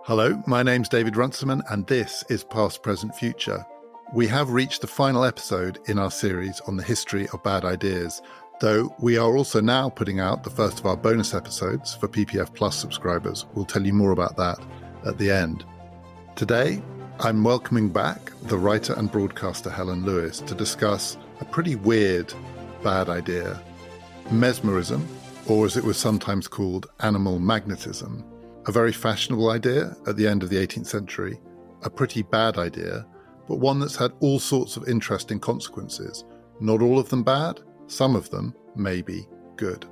Hello, my name's David Runciman, and this is Past, Present, Future. We have reached the final episode in our series on the history of bad ideas, though we are also now putting out the first of our bonus episodes for PPF Plus subscribers. We'll tell you more about that at the end. Today, I'm welcoming back the writer and broadcaster Helen Lewis to discuss a pretty weird bad idea, mesmerism, or as it was sometimes called, animal magnetism. A very fashionable idea at the end of the 18th century, a pretty bad idea, but one that's had all sorts of interesting consequences. Not all of them bad, some of them maybe good.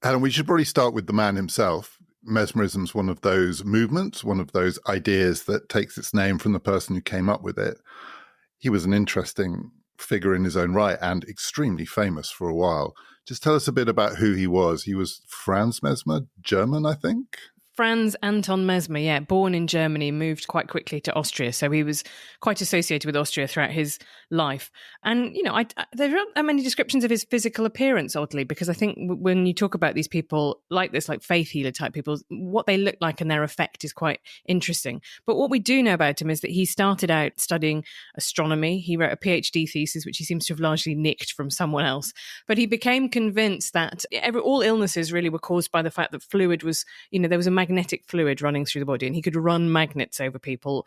Helen, we should probably start with the man himself. Mesmerism's one of those movements, one of those ideas that takes its name from the person who came up with it. He was an interesting figure in his own right and extremely famous for a while. Just tell us a bit about who he was. He was Franz Mesmer, German, I think? Franz Anton Mesmer, yeah, born in Germany, moved quite quickly to Austria. So he was quite associated with Austria throughout his life. And, you know, there aren't that many descriptions of his physical appearance, oddly, because I think when you talk about these people like this, like faith healer type people, what they look like and their effect is quite interesting. But what we do know about him is that he started out studying astronomy. He wrote a PhD thesis, which he seems to have largely nicked from someone else. But he became convinced that all illnesses really were caused by the fact that fluid was, you know, there was a magnetic fluid running through the body, and he could run magnets over people,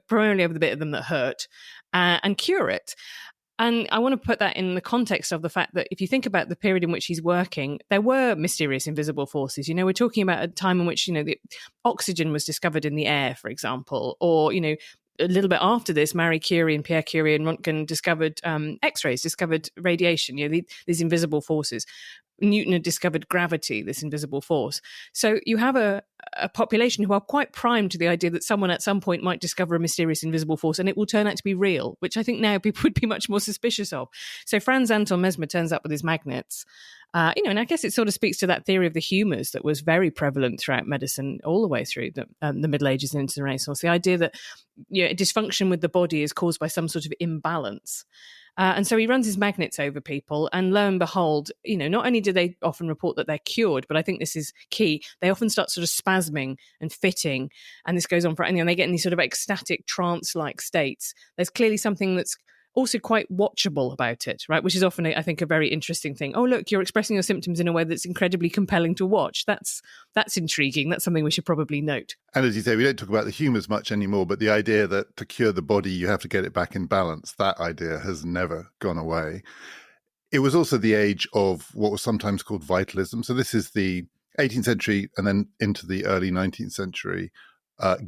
primarily over the bit of them that hurt, and cure it. And I want to put that in the context of the fact that if you think about the period in which he's working, there were mysterious invisible forces. You know, we're talking about a time in which, you know, the oxygen was discovered in the air, for example, or, you know, a little bit after this, Marie Curie and Pierre Curie and Röntgen discovered X-rays, discovered radiation, you know, these invisible forces. Newton had discovered gravity, this invisible force. So you have a population who are quite primed to the idea that someone at some point might discover a mysterious invisible force and it will turn out to be real, which I think now people would be much more suspicious of. So Franz Anton Mesmer turns up with his magnets. You know, and I guess it sort of speaks to that theory of the humours that was very prevalent throughout medicine all the way through the Middle Ages and into the Renaissance. The idea that, you know, dysfunction with the body is caused by some sort of imbalance. And so he runs his magnets over people, and lo and behold, you know, not only do they often report that they're cured, but I think this is key, they often start sort of spasming and fitting, and this goes on for, and they get in these sort of ecstatic trance-like states. There's clearly something that's also quite watchable about it, right? Which is often, I think, a very interesting thing. Oh, look, you're expressing your symptoms in a way that's incredibly compelling to watch. That's intriguing. That's something we should probably note. And as you say, we don't talk about the humours much anymore, but the idea that to cure the body, you have to get it back in balance, that idea has never gone away. It was also the age of what was sometimes called vitalism. So this is the 18th century and then into the early 19th century.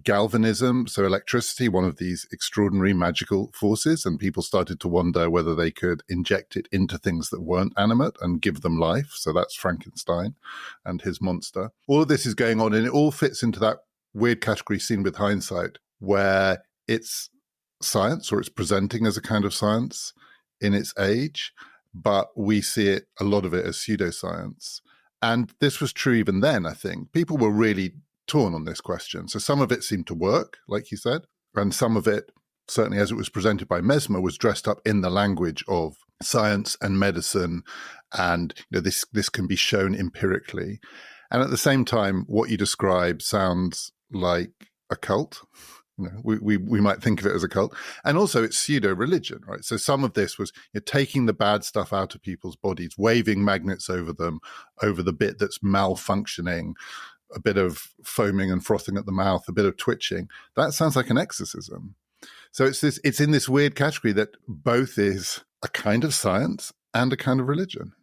Galvanism, so electricity, one of these extraordinary magical forces, and people started to wonder whether they could inject it into things that weren't animate and give them life. So that's Frankenstein and his monster. All of this is going on, and it all fits into that weird category seen with hindsight, where it's science, or it's presenting as a kind of science in its age, but we see it, a lot of it, as pseudoscience. And this was true even then, I think. People were really torn on this question. So some of it seemed to work, like you said, and some of it, certainly as it was presented by Mesmer, was dressed up in the language of science and medicine, and, you know, this can be shown empirically. And at the same time, what you describe sounds like a cult. You know, we might think of it as a cult. And also it's pseudo-religion, right? So some of this was, you know, taking the bad stuff out of people's bodies, waving magnets over them, over the bit that's malfunctioning, a bit of foaming and frothing at the mouth, a bit of twitching. That sounds like an exorcism. So it's in this weird category that both is a kind of science and a kind of religion.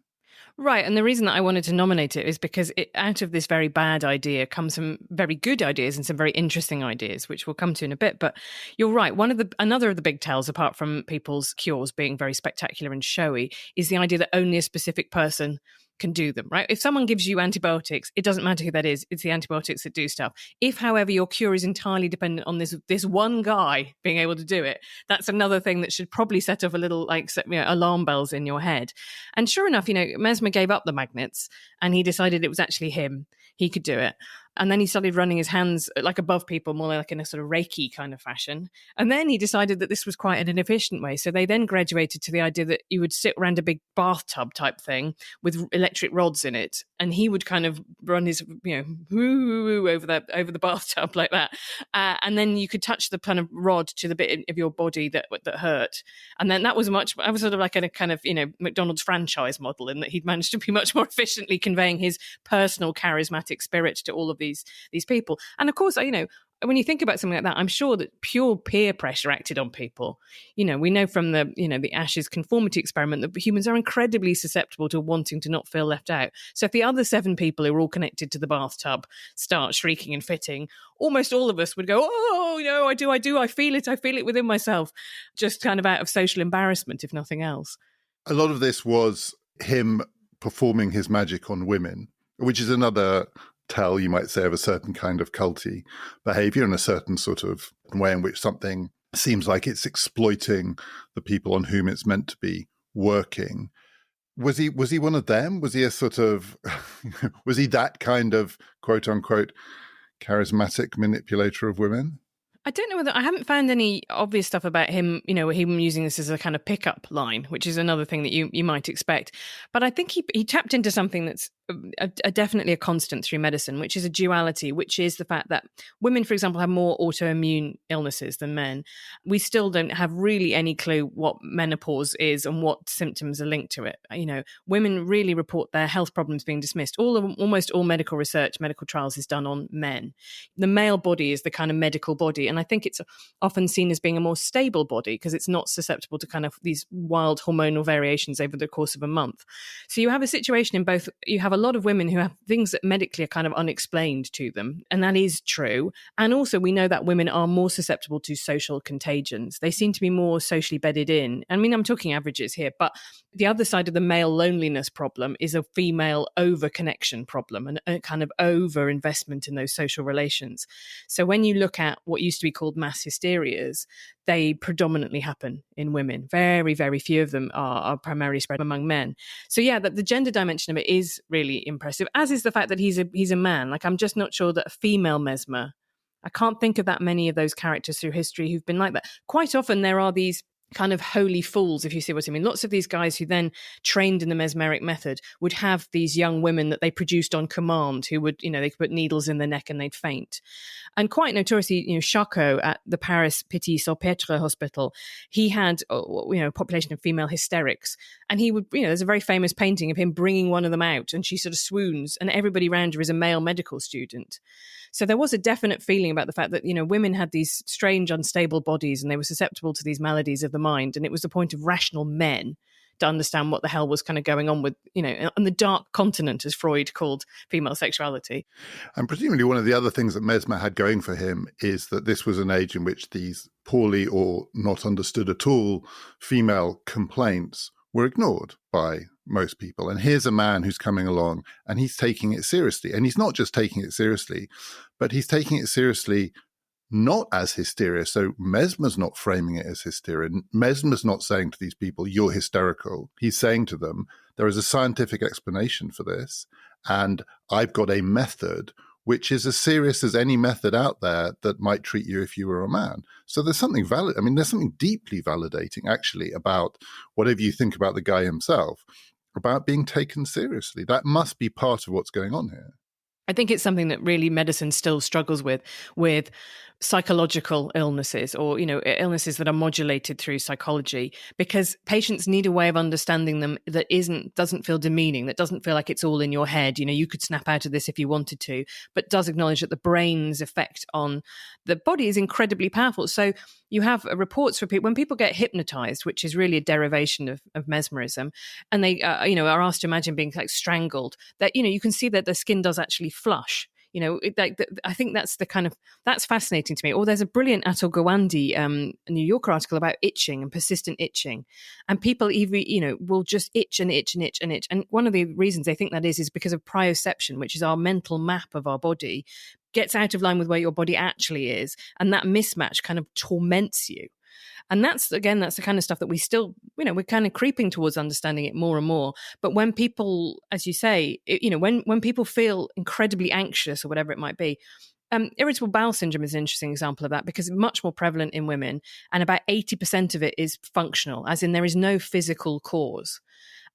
Right. And the reason that I wanted to nominate it is because out of this very bad idea comes some very good ideas and some very interesting ideas, which we'll come to in a bit. But you're right. Another of the big tells, apart from people's cures being very spectacular and showy, is the idea that only a specific person can do them, right? If someone gives you antibiotics, it doesn't matter who that is. It's the antibiotics that do stuff. If, however, your cure is entirely dependent on this one guy being able to do it, that's another thing that should probably set off a little, like, alarm bells in your head. And sure enough, Mesmer gave up the magnets and he decided it was actually him. He could do it. And then he started running his hands like above people, more like in a sort of Reiki kind of fashion. And then he decided that this was quite an inefficient way. So they then graduated to the idea that you would sit around a big bathtub type thing with electric rods in it. And he would kind of run his, woo over the bathtub like that. And then you could touch the kind of rod to the bit of your body that hurt. And then I was sort of like a kind of, McDonald's franchise model, in that he'd managed to be much more efficiently conveying his personal charismatic spirit to all of these people. And of course, when you think about something like that, I'm sure that pure peer pressure acted on people. We know from the Ashes conformity experiment that humans are incredibly susceptible to wanting to not feel left out. So if the other 7 people who are all connected to the bathtub start shrieking and fitting, almost all of us would go, oh, I do, I feel it within myself, just kind of out of social embarrassment, if nothing else. A lot of this was him performing his magic on women, which is another tell, you might say, of a certain kind of culty behavior and a certain sort of way in which something seems like it's exploiting the people on whom it's meant to be working. Was he one of them? Was he a sort of, was he that kind of quote unquote charismatic manipulator of women? I don't know I haven't found any obvious stuff about him, him using this as a kind of pickup line, which is another thing that you might expect. But I think he tapped into something that's definitely a constant through medicine, which is a duality, which is the fact that women, for example, have more autoimmune illnesses than men. We still don't have really any clue what menopause is and what symptoms are linked to it. Women really report their health problems being dismissed. Almost all medical research, medical trials is done on men. The male body is the kind of medical body, and I think it's often seen as being a more stable body because it's not susceptible to kind of these wild hormonal variations over the course of a month. So you have a situation in both, you have a lot of women who have things that medically are kind of unexplained to them, and that is true. And also we know that women are more susceptible to social contagions. They seem to be more socially bedded in. I mean, I'm talking averages here, but the other side of the male loneliness problem is a female over-connection problem and a kind of over-investment in those social relations. So when you look at what used to be called mass hysterias, they predominantly happen in women. Very, very few of them are primarily spread among men. So yeah, that the gender dimension of it is really impressive, as is the fact that he's a man. Like, I'm just not sure that a female Mesmer, I can't think of that many of those characters through history who've been like that. Quite often there are these kind of holy fools, if you see what I mean. Lots of these guys who then trained in the mesmeric method would have these young women that they produced on command who would, they could put needles in their neck and they'd faint. And quite notoriously, Charcot at the Paris Petit-Salpêtre hospital, he had, a population of female hysterics. And he would, there's a very famous painting of him bringing one of them out and she sort of swoons and everybody around her is a male medical student. So there was a definite feeling about the fact that, women had these strange, unstable bodies and they were susceptible to these maladies of the mind. And it was the point of rational men to understand what the hell was kind of going on with, on the dark continent, as Freud called female sexuality. And presumably one of the other things that Mesmer had going for him is that this was an age in which these poorly or not understood at all female complaints were ignored by most people. And here's a man who's coming along and he's taking it seriously. And he's not just taking it seriously, but he's taking it seriously not as hysteria. So Mesmer's not framing it as hysteria. Mesmer's not saying to these people, you're hysterical. He's saying to them, there is a scientific explanation for this. And I've got a method which is as serious as any method out there that might treat you if you were a man. So there's something valid. I mean, there's something deeply validating, actually, about whatever you think about the guy himself, about being taken seriously. That must be part of what's going on here. I think it's something that really medicine still struggles with psychological illnesses or, illnesses that are modulated through psychology, because patients need a way of understanding them that doesn't feel demeaning, that doesn't feel like it's all in your head. You could snap out of this if you wanted to, but does acknowledge that the brain's effect on the body is incredibly powerful. So you have reports for people when people get hypnotized, which is really a derivation of mesmerism, and they, are asked to imagine being like strangled, that, you can see that the skin does actually flush. I think that's fascinating to me. Or there's a brilliant Atul Gawande New Yorker article about itching and persistent itching. And people even, will just itch and itch and itch and itch. And one of the reasons they think that is because of proprioception, which is our mental map of our body, gets out of line with where your body actually is. And that mismatch kind of torments you. And that's the kind of stuff that we still, we're kind of creeping towards understanding it more and more. But when people, as you say, when people feel incredibly anxious or whatever it might be, irritable bowel syndrome is an interesting example of that because it's much more prevalent in women, and about 80% of it is functional, as in there is no physical cause.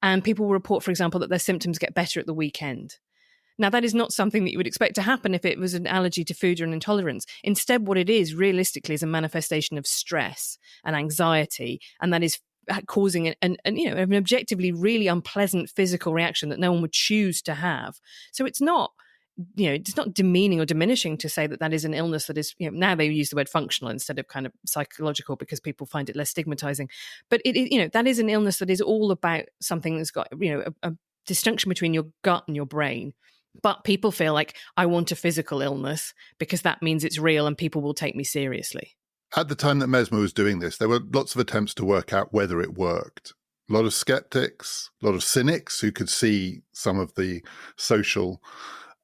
And people will report, for example, that their symptoms get better at the weekend. Now, that is not something that you would expect to happen if it was an allergy to food or an intolerance. Instead, what it is, realistically, is a manifestation of stress and anxiety, and that is causing an objectively really unpleasant physical reaction that no one would choose to have. So it's not demeaning or diminishing to say that is an illness that is, now they use the word functional instead of kind of psychological because people find it less stigmatizing. But that is an illness that is all about something that's got, a disjunction between your gut and your brain. But people feel like, I want a physical illness because that means it's real and people will take me seriously. At the time that Mesmer was doing this, there were lots of attempts to work out whether it worked. A lot of skeptics, a lot of cynics who could see some of the social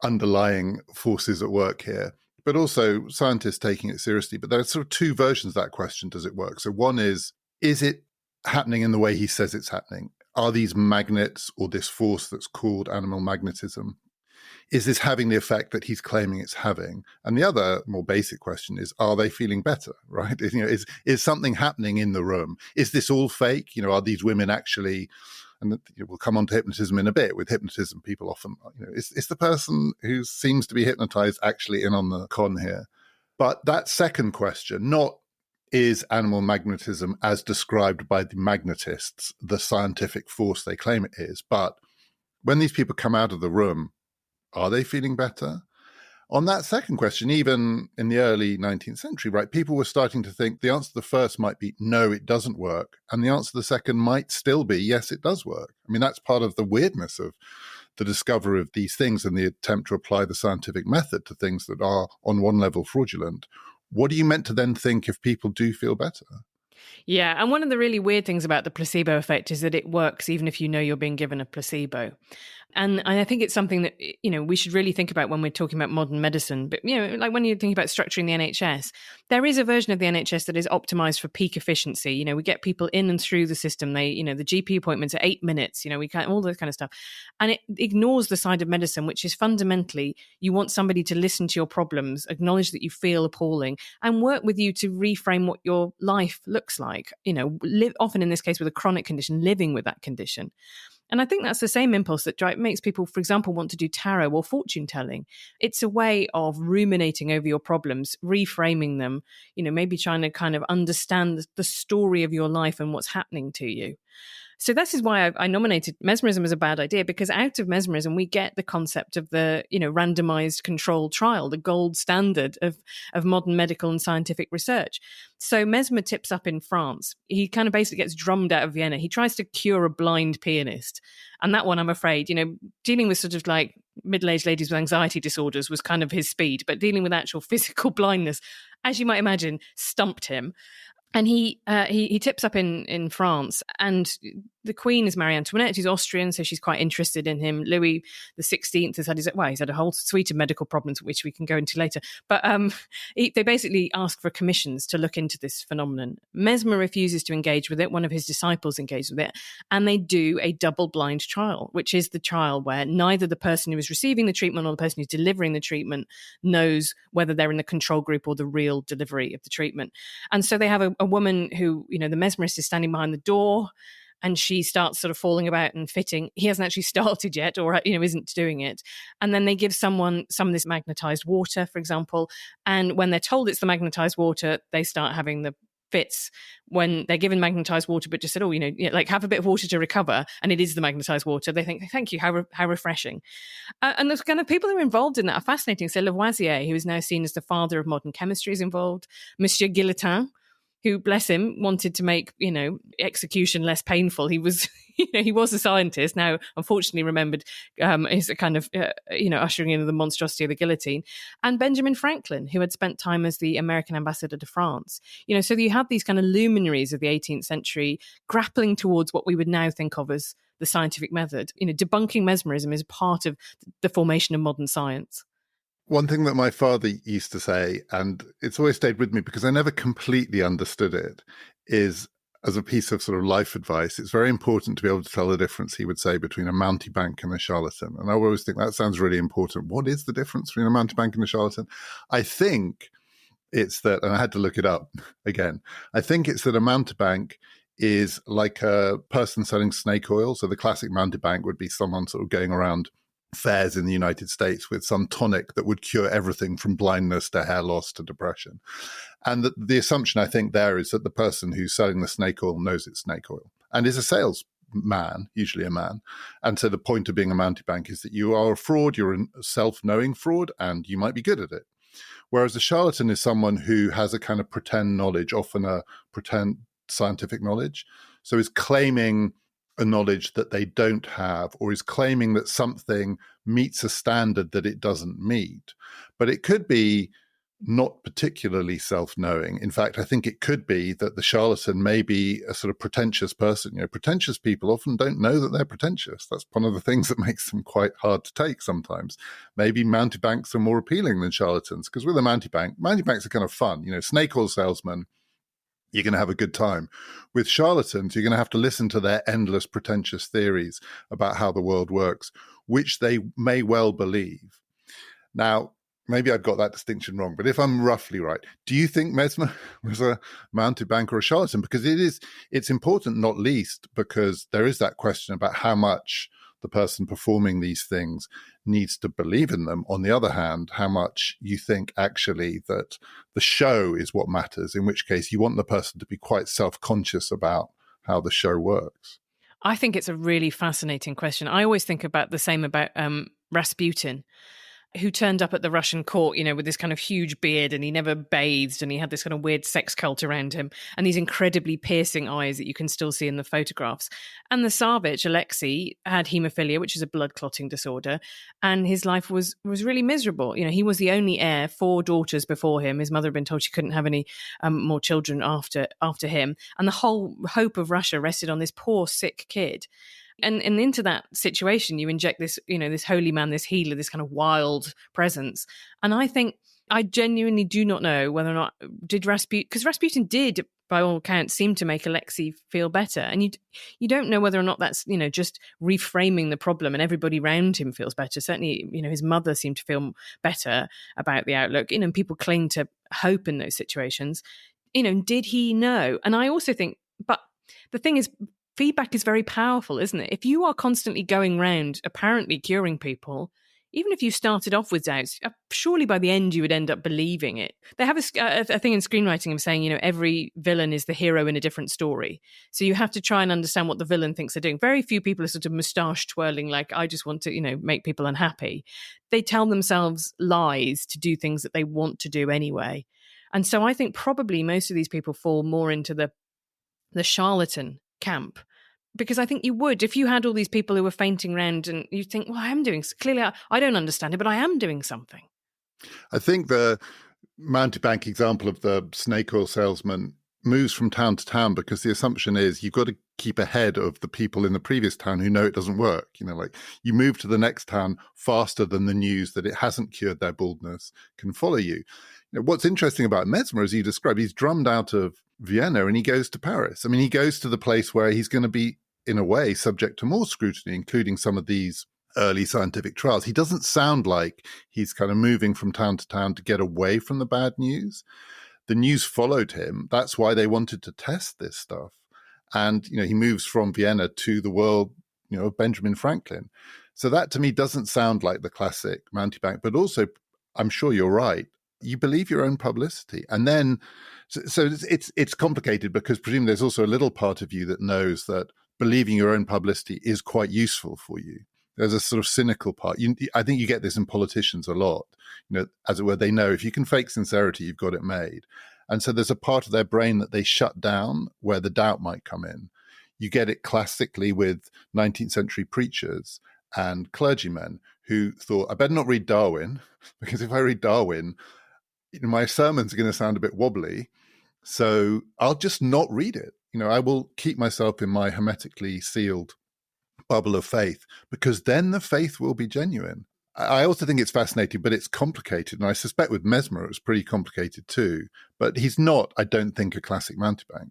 underlying forces at work here, but also scientists taking it seriously. But there are sort of two versions of that question, does it work? So one is it happening in the way he says it's happening? Are these magnets or this force that's called animal magnetism? Is this having the effect that he's claiming it's having? And the other more basic question is, are they feeling better, right? Is something happening in the room? Is this all fake? Are these women actually... And we'll come on to hypnotism in a bit. With hypnotism, people often, is the person who seems to be hypnotized actually in on the con here? But that second question, not is animal magnetism as described by the magnetists the scientific force they claim it is, but when these people come out of the room, are they feeling better? On that second question, even in the early 19th century, right, people were starting to think the answer to the first might be, no, it doesn't work. And the answer to the second might still be, yes, it does work. I mean, that's part of the weirdness of the discovery of these things and the attempt to apply the scientific method to things that are on one level fraudulent. What are you meant to then think if people do feel better? Yeah, and one of the really weird things about the placebo effect is that it works even if you know you're being given a placebo. And I think it's something that, we should really think about when we're talking about modern medicine. But, like when you're thinking about structuring the NHS, there is a version of the NHS that is optimized for peak efficiency. We get people in and through the system. They, the GP appointments are 8 minutes, we can all this kind of stuff. And it ignores the side of medicine, which is fundamentally, you want somebody to listen to your problems, acknowledge that you feel appalling, and work with you to reframe what your life looks like. Often in this case with a chronic condition, living with that condition. And I think that's the same impulse that makes people, for example, want to do tarot or fortune telling. It's a way of ruminating over your problems, reframing them, maybe trying to kind of understand the story of your life and what's happening to you. So this is why I nominated mesmerism as a bad idea, because out of mesmerism, we get the concept of the, randomized controlled trial, the gold standard of modern medical and scientific research. So Mesmer tips up in France. He kind of basically gets drummed out of Vienna. He tries to cure a blind pianist. And that one, I'm afraid, dealing with sort of like middle-aged ladies with anxiety disorders was kind of his speed, but dealing with actual physical blindness, as you might imagine, stumped him. And he tips up in France, and the Queen is Marie Antoinette, who's Austrian, so she's quite interested in him. Louis XVI has had he's had a whole suite of medical problems, which we can go into later. But they basically ask for commissions to look into this phenomenon. Mesmer refuses to engage with it. One of his disciples engaged with it, and they do a double-blind trial, which is the trial where neither the person who is receiving the treatment or the person who's delivering the treatment knows whether they're in the control group or the real delivery of the treatment. And so they have a woman who, the mesmerist is standing behind the door, and she starts sort of falling about and fitting. He hasn't actually started yet, or, isn't doing it. And then they give someone some of this magnetized water, for example. And when they're told it's the magnetized water, they start having the fits. When they're given magnetized water, but just said, have a bit of water to recover, and it is the magnetized water, they think, thank you, how refreshing. And the kind of people who are involved in that are fascinating. So Lavoisier, who is now seen as the father of modern chemistry, is involved. Monsieur Guillotin, who, bless him, wanted to make, execution less painful. He was, he was a scientist, now unfortunately remembered as a kind of, ushering in the monstrosity of the guillotine. And Benjamin Franklin, who had spent time as the American ambassador to France. So you have these kind of luminaries of the 18th century grappling towards what we would now think of as the scientific method. Debunking mesmerism is part of the formation of modern science. One thing that my father used to say, and it's always stayed with me because I never completely understood it, is, as a piece of sort of life advice, it's very important to be able to tell the difference, he would say, between a mountebank and a charlatan. And I always think that sounds really important. What is the difference between a mountebank and a charlatan? I think it's that, and I had to look it up again, I think it's that a mountebank is like a person selling snake oil. So the classic mountebank would be someone sort of going around fairs in the United States with some tonic that would cure everything from blindness to hair loss to depression. And the assumption, I think, there is that the person who's selling the snake oil knows it's snake oil and is a salesman, usually a man. And so the point of being a mountebank is that you are a fraud, you're a self-knowing fraud, and you might be good at it. Whereas a charlatan is someone who has a kind of pretend knowledge, often a pretend scientific knowledge. So is claiming a knowledge that they don't have, or is claiming that something meets a standard that it doesn't meet. But it could be not particularly self-knowing. In fact, I think it could be that the charlatan may be a sort of pretentious person. Pretentious people often don't know that they're pretentious. That's one of the things that makes them quite hard to take sometimes. Maybe mountebanks are more appealing than charlatans, because with a mountebanks are kind of fun. Snake oil salesmen, you're going to have a good time. With charlatans, you're going to have to listen to their endless pretentious theories about how the world works, which they may well believe. Now, maybe I've got that distinction wrong, but if I'm roughly right, do you think Mesmer was a mountebank or a charlatan? Because it's important, not least because there is that question about how much the person performing these things needs to believe in them. On the other hand, how much you think actually that the show is what matters, in which case you want the person to be quite self-conscious about how the show works. I think it's a really fascinating question. I always think about the same about Rasputin, who turned up at the Russian court, with this kind of huge beard, and he never bathed, and he had this kind of weird sex cult around him, and these incredibly piercing eyes that you can still see in the photographs. And the Tsarevich, Alexei, had haemophilia, which is a blood clotting disorder, and his life was really miserable. He was the only heir, 4 daughters before him. His mother had been told she couldn't have any more children after him, and the whole hope of Russia rested on this poor, sick kid. And into that situation, you inject this, this holy man, this healer, this kind of wild presence. And I think I genuinely do not know whether or not because Rasputin did, by all accounts, seem to make Alexei feel better. And you don't know whether or not that's, just reframing the problem and everybody around him feels better. Certainly, his mother seemed to feel better about the outlook, and people cling to hope in those situations. Did he know? And I also think, but the thing is, feedback is very powerful, isn't it? If you are constantly going around apparently curing people, even if you started off with doubts, surely by the end you would end up believing it. They have a thing in screenwriting of saying, every villain is the hero in a different story. So you have to try and understand what the villain thinks they're doing. Very few people are sort of moustache twirling like, I just want to, make people unhappy. They tell themselves lies to do things that they want to do anyway. And so I think probably most of these people fall more into the charlatan camp, because I think you would, if you had all these people who were fainting around and you think, well, I am doing, clearly I don't understand it, but I am doing something. I think the mountebank example of the snake oil salesman moves from town to town because the assumption is you've got to keep ahead of the people in the previous town who know it doesn't work. Like you move to the next town faster than the news that it hasn't cured their baldness can follow you. What's interesting about Mesmer, as you described, he's drummed out of Vienna and he goes to Paris. I mean, he goes to the place where he's going to be, in a way, subject to more scrutiny, including some of these early scientific trials. He doesn't sound like he's kind of moving from town to town to get away from the bad news. The news followed him. That's why they wanted to test this stuff. And, he moves from Vienna to the world, of Benjamin Franklin. So that to me doesn't sound like the classic mountebank, but also, I'm sure you're right, you believe your own publicity. And then, so it's complicated because presumably there's also a little part of you that knows that believing your own publicity is quite useful for you. There's a sort of cynical part. I think you get this in politicians a lot. As it were, they know if you can fake sincerity, you've got it made. And so there's a part of their brain that they shut down where the doubt might come in. You get it classically with 19th-century preachers and clergymen who thought, I better not read Darwin, because if I read Darwin, my sermons are going to sound a bit wobbly, so I'll just not read it. I will keep myself in my hermetically sealed bubble of faith, because then the faith will be genuine. I also think it's fascinating, but it's complicated. And I suspect with Mesmer, it was pretty complicated too. But he's not, I don't think, a classic mountebank.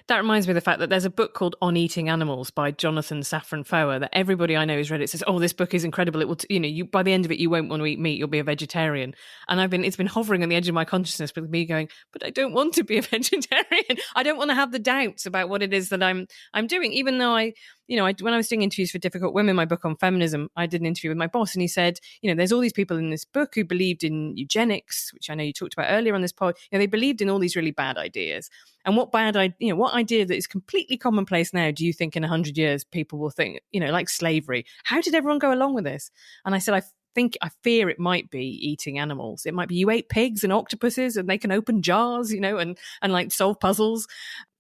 That reminds me of the fact that there's a book called On Eating Animals by Jonathan Safran Foer that everybody I know who's read it says, "Oh, this book is incredible. It will, you by the end of it, you won't want to eat meat. You'll be a vegetarian." And it's been hovering on the edge of my consciousness with me going, "But I don't want to be a vegetarian. I don't want to have the doubts about what it is that I'm doing." Even though when I was doing interviews for Difficult Women, my book on feminism, I did an interview with my boss, and he said, there's all these people in this book who believed in eugenics, which I know you talked about earlier on this pod. They believed in all these really bad ideas. And what idea that is completely commonplace now do you think in 100 years people will think, like slavery? How did everyone go along with this? And I said, I fear it might be eating animals. It might be you ate pigs and octopuses and they can open jars, and like solve puzzles.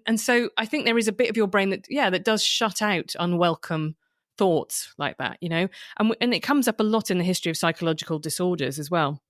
And so I think there is a bit of your brain that does shut out unwelcome thoughts like that, and it comes up a lot in the history of psychological disorders as well,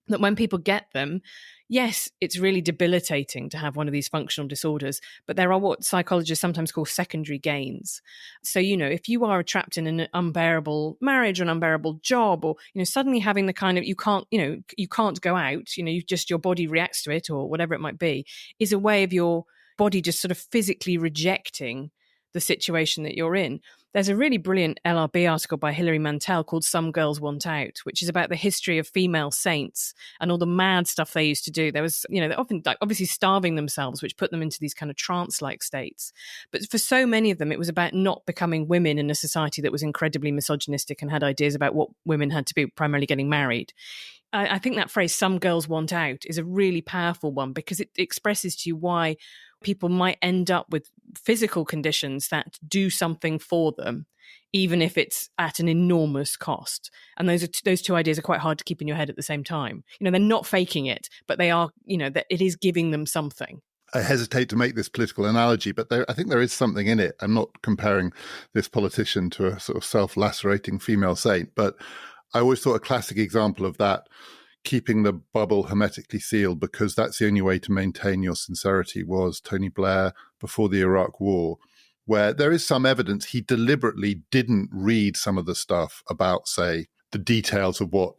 that when people get them, yes, it's really debilitating to have one of these functional disorders, but there are what psychologists sometimes call secondary gains. So, if you are trapped in an unbearable marriage or an unbearable job, or, suddenly having the kind of, you can't go out, your body reacts to it or whatever it might be, is a way of your body just sort of physically rejecting the situation that you're in. There's a really brilliant LRB article by Hilary Mantel called Some Girls Want Out, which is about the history of female saints and all the mad stuff they used to do. There was, they're often obviously starving themselves, which put them into these kind of trance-like states. But for so many of them, it was about not becoming women in a society that was incredibly misogynistic and had ideas about what women had to be, primarily getting married. I think that phrase, some girls want out, is a really powerful one because it expresses to you why people might end up with physical conditions that do something for them, even if it's at an enormous cost. And those two ideas are quite hard to keep in your head at the same time. They're not faking it, but they are, that it is giving them something. I hesitate to make this political analogy, but I think there is something in it. I'm not comparing this politician to a sort of self-lacerating female saint, but I always thought a classic example of that, keeping the bubble hermetically sealed because that's the only way to maintain your sincerity, was Tony Blair before the Iraq War, where there is some evidence he deliberately didn't read some of the stuff about, say, the details of what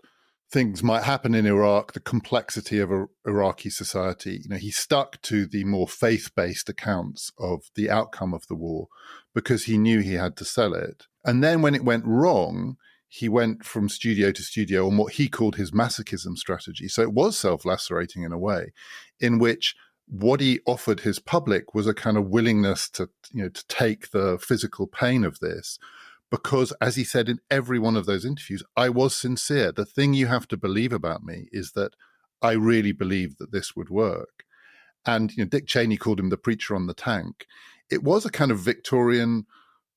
things might happen in Iraq, the complexity of Iraqi society. He stuck to the more faith-based accounts of the outcome of the war because he knew he had to sell it. And then when it went wrong, he went from studio to studio on what he called his masochism strategy. So it was self-lacerating in a way, in which what he offered his public was a kind of willingness to take the physical pain of this. Because, as he said in every one of those interviews, I was sincere. The thing you have to believe about me is that I really believed that this would work. And Dick Cheney called him the preacher on the tank. It was a kind of Victorian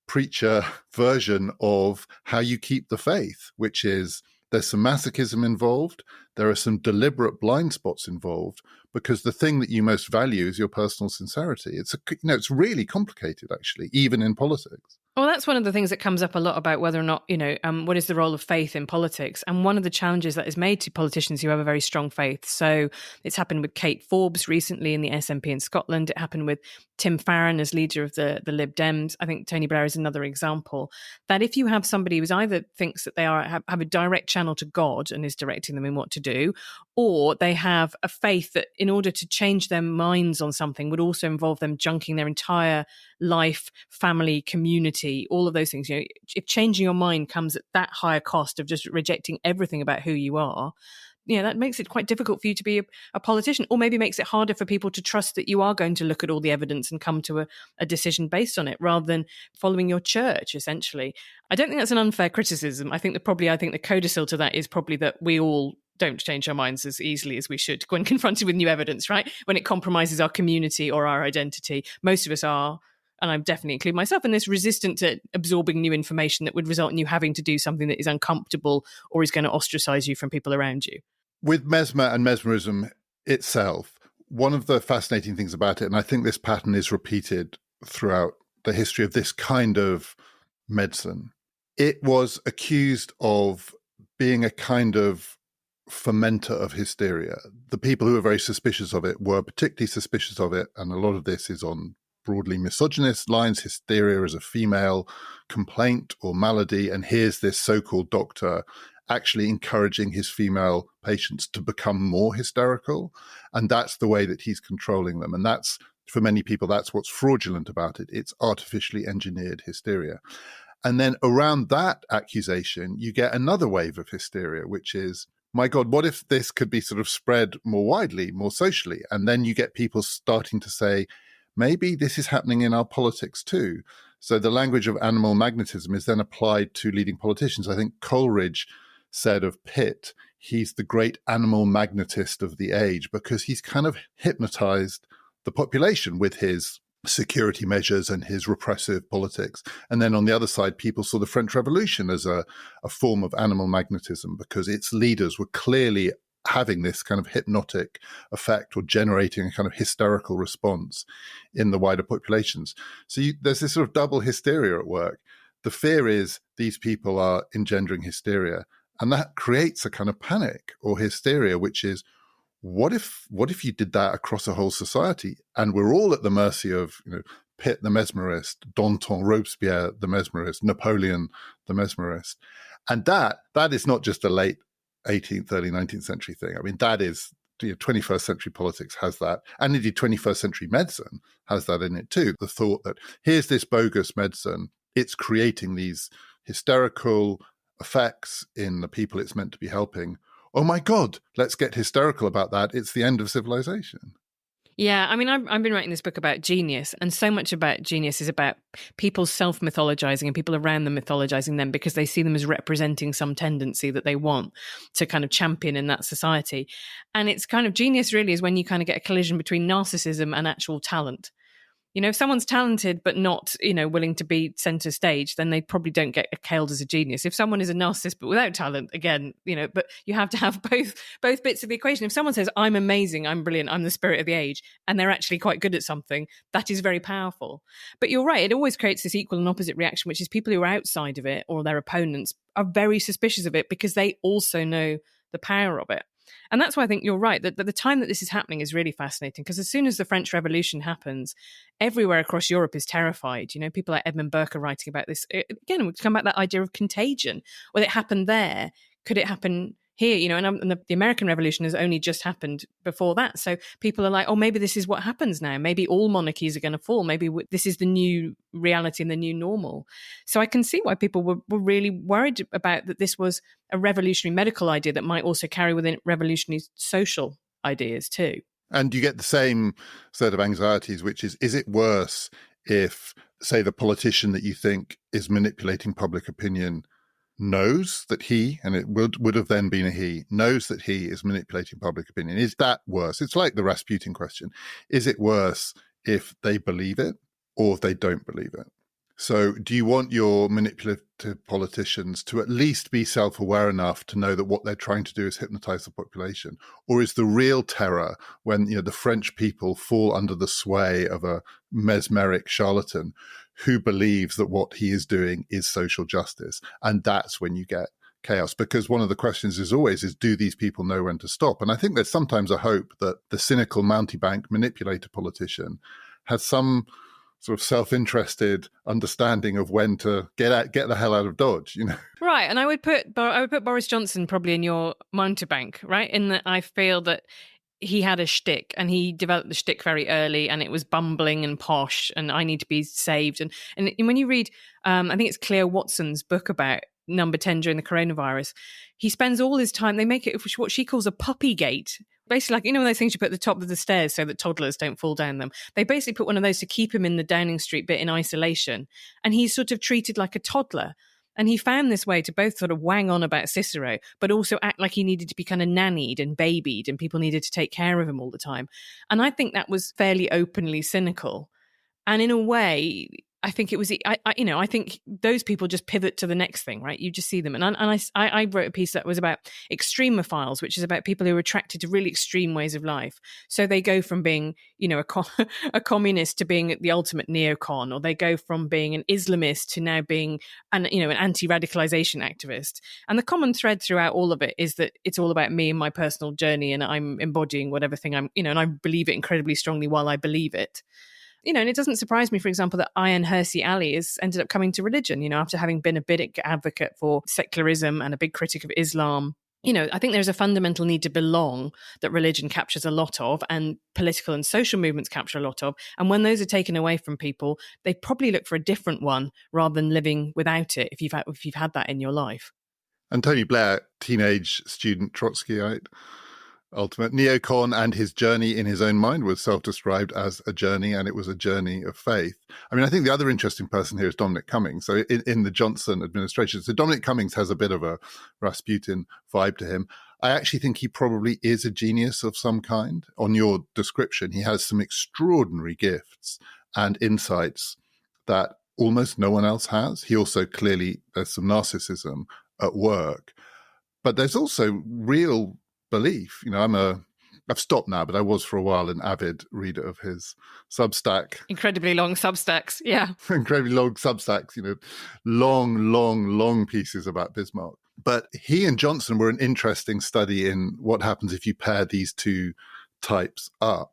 preacher version of how you keep the faith, which is there's some masochism involved, there are some deliberate blind spots involved, because the thing that you most value is your personal sincerity. It's really complicated, actually, even in politics. Well, that's one of the things that comes up a lot about whether or not, what is the role of faith in politics? And one of the challenges that is made to politicians who have a very strong faith. So it's happened with Kate Forbes recently in the SNP in Scotland. It happened with Tim Farron as leader of the Lib Dems. I think Tony Blair is another example. That if you have somebody who either thinks that they have a direct channel to God and is directing them in what to do, or they have a faith that in order to change their minds on something would also involve them junking their entire life, family, community, all of those things. If changing your mind comes at that higher cost of just rejecting everything about who you are, that makes it quite difficult for you to be a politician, or maybe makes it harder for people to trust that you are going to look at all the evidence and come to a decision based on it rather than following your church, essentially. I don't think that's an unfair criticism. I think the codicil to that is probably that we all don't change our minds as easily as we should when confronted with new evidence, right? When it compromises our community or our identity. Most of us are, and I definitely include myself in this, resistant to absorbing new information that would result in you having to do something that is uncomfortable or is going to ostracize you from people around you. With Mesmer and Mesmerism itself, one of the fascinating things about it, and I think this pattern is repeated throughout the history of this kind of medicine, it was accused of being a kind of fermenter of hysteria. The people who were very suspicious of it were particularly suspicious of it, and a lot of this is on broadly misogynist lines. Hysteria is a female complaint or malady, and here's this so-called doctor actually encouraging his female patients to become more hysterical, and that's the way that he's controlling them. And that's for many people, that's what's fraudulent about it. It's artificially engineered hysteria. And then around that accusation, you get another wave of hysteria, which is, my God, what if this could be sort of spread more widely, more socially? And then you get people starting to say, maybe this is happening in our politics too. So the language of animal magnetism is then applied to leading politicians. I think Coleridge said of Pitt, he's the great animal magnetist of the age, because he's kind of hypnotized the population with his security measures and his repressive politics. And then on the other side, people saw the French Revolution as a form of animal magnetism, because its leaders were clearly having this kind of hypnotic effect or generating a kind of hysterical response in the wider populations. So there's this sort of double hysteria at work. The fear is these people are engendering hysteria, and that creates a kind of panic or hysteria, which is, what if you did that across a whole society, and we're all at the mercy of, Pitt the mesmerist, Danton, Robespierre the mesmerist, Napoleon the mesmerist. And that is not just a late 18th, early 19th century thing. I mean, that is, 21st century politics has that. And indeed 21st century medicine has that in it too. The thought that here's this bogus medicine, it's creating these hysterical effects in the people it's meant to be helping. Oh my God, let's get hysterical about that. It's the end of civilization. Yeah, I mean, I've been writing this book about genius, and so much about genius is about people self-mythologizing and people around them mythologizing them because they see them as representing some tendency that they want to kind of champion in that society. And it's kind of genius really is when you kind of get a collision between narcissism and actual talent. If someone's talented but not, willing to be center stage, then they probably don't get hailed as a genius. If someone is a narcissist but without talent, again, but you have to have both bits of the equation. If someone says, I'm amazing, I'm brilliant, I'm the spirit of the age, and they're actually quite good at something, that is very powerful. But you're right, it always creates this equal and opposite reaction, which is people who are outside of it or their opponents are very suspicious of it because they also know the power of it. And that's why I think you're right, that the time that this is happening is really fascinating, because as soon as the French Revolution happens, everywhere across Europe is terrified. People like Edmund Burke are writing about this. Again, we come back to that idea of contagion. Well, it happened there. Could it happen here? And the American Revolution has only just happened before that. So people are like, oh, maybe this is what happens now. Maybe all monarchies are going to fall. Maybe this is the new reality and the new normal. So I can see why people were really worried about that this was a revolutionary medical idea that might also carry within it revolutionary social ideas too. And you get the same set of anxieties, which is it worse if, say, the politician that you think is manipulating public opinion knows that he, and it would have then been a he, knows that he is manipulating public opinion? Is that worse? It's like the Rasputin question. Is it worse if they believe it or if they don't believe it? So do you want your manipulative politicians to at least be self-aware enough to know that what they're trying to do is hypnotize the population? Or is the real terror when the French people fall under the sway of a mesmeric charlatan who believes that what he is doing is social justice? And that's when you get chaos, because one of the questions is always, do these people know when to stop? And I think there's sometimes a hope that the cynical mountebank manipulator politician has some sort of self-interested understanding of when to get the hell out of Dodge, Right, and I would put Boris Johnson probably in your mountebank, right? In that I feel that he had a shtick, and he developed the shtick very early, and it was bumbling and posh, and I need to be saved. And when you read, I think it's Claire Watson's book about number 10 during the coronavirus, he spends all his time, they make it what she calls a puppy gate. Basically, like, those things you put at the top of the stairs so that toddlers don't fall down them. They basically put one of those to keep him in the Downing Street bit in isolation. And he's sort of treated like a toddler. And he found this way to both sort of wang on about Cicero, but also act like he needed to be kind of nannied and babied, and people needed to take care of him all the time. And I think that was fairly openly cynical. And in a way, I think it was, I think those people just pivot to the next thing, right? You just see them. And I wrote a piece that was about extremophiles, which is about people who are attracted to really extreme ways of life. So they go from being, a communist to being the ultimate neocon, or they go from being an Islamist to now being an anti-radicalization activist. And the common thread throughout all of it is that it's all about me and my personal journey, and I'm embodying whatever thing I'm, and I believe it incredibly strongly while I believe it. And it doesn't surprise me, for example, that Ayaan Hirsi Ali has ended up coming to religion, after having been a big advocate for secularism and a big critic of Islam. I think there's a fundamental need to belong that religion captures a lot of, and political and social movements capture a lot of. And when those are taken away from people, they probably look for a different one rather than living without it if you've had that in your life. And Tony Blair, teenage student Trotskyite, ultimate neocon, and his journey in his own mind was self-described as a journey, and it was a journey of faith. I mean, I think the other interesting person here is Dominic Cummings. So in the Johnson administration, so Dominic Cummings has a bit of a Rasputin vibe to him. I actually think he probably is a genius of some kind. On your description, he has some extraordinary gifts and insights that almost no one else has. He also clearly, there's some narcissism at work, but there's also real belief. I've stopped now, but I was for a while an avid reader of his Substack. Incredibly long Substacks, yeah. Incredibly long Substacks, long pieces about Bismarck. But he and Johnson were an interesting study in what happens if you pair these two types up.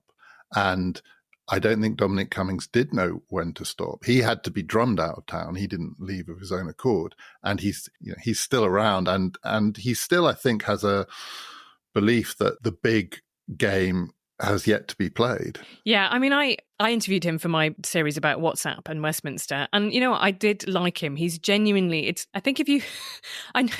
And I don't think Dominic Cummings did know when to stop. He had to be drummed out of town. He didn't leave of his own accord. And he's still around. And he still, I think, has a belief that the big game has yet to be played. Yeah, I mean, I interviewed him for my series about WhatsApp and Westminster, and I did like him. He's genuinely, I know